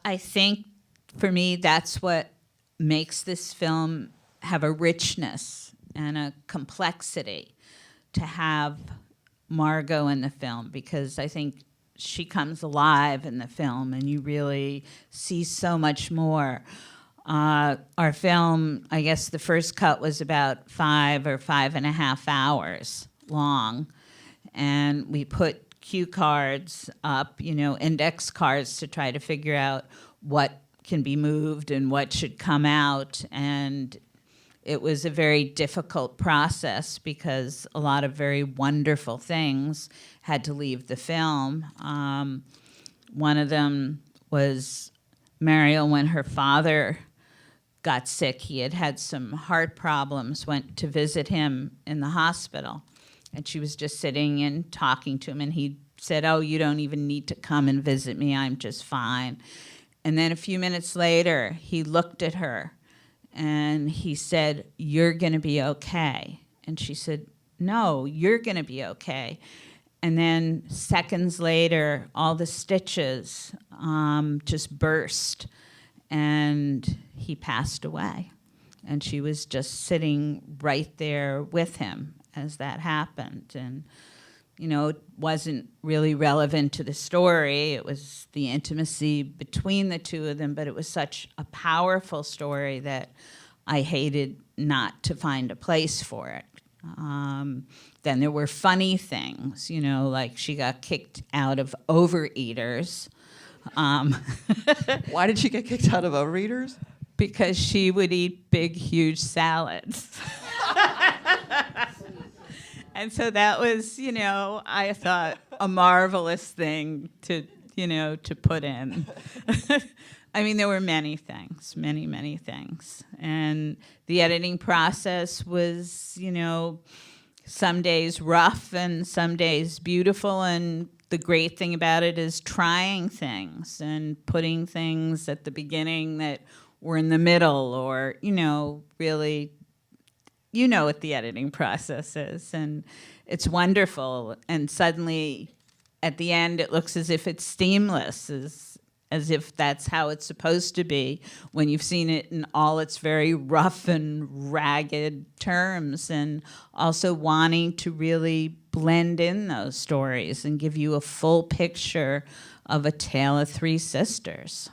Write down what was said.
I think for me, that's what makes this film have a richness and a complexity, to have Margot in the film, because I think she comes alive in the film and you really see so much more. Our film, I guess the first cut was about 5 or 5.5 hours long, and we put cue cards up, index cards, to try to figure out what can be moved and what should come out. And it was a very difficult process because a lot of very wonderful things had to leave the film. One of them was Mariel, when her father got sick. He had had some heart problems, went to visit him in the hospital. And she was just sitting and talking to him, and he said, "Oh, you don't even need to come and visit me. I'm just fine." And then a few minutes later, he looked at her and he said, "You're going to be okay." And she said, "No, you're going to be okay." And then seconds later, all the stitches just burst, and he passed away. And she was just sitting right there with him as that happened. And, it wasn't really relevant to the story. It was the intimacy between the two of them, but it was such a powerful story that I hated not to find a place for it. Then there were funny things, like she got kicked out of Overeaters. Why did she get kicked out of Overeaters? Because she would eat big, huge salads. And so that was, I thought a marvelous thing to put in. I mean, there were many things, many, many things. And the editing process was, some days rough and some days beautiful. And the great thing about it is trying things and putting things at the beginning that were in the middle, or, really, what the editing process is. And it's wonderful. And suddenly, at the end, it looks as if it's seamless, as if that's how it's supposed to be when you've seen it in all its very rough and ragged terms, and also wanting to really blend in those stories and give you a full picture of a tale of three sisters.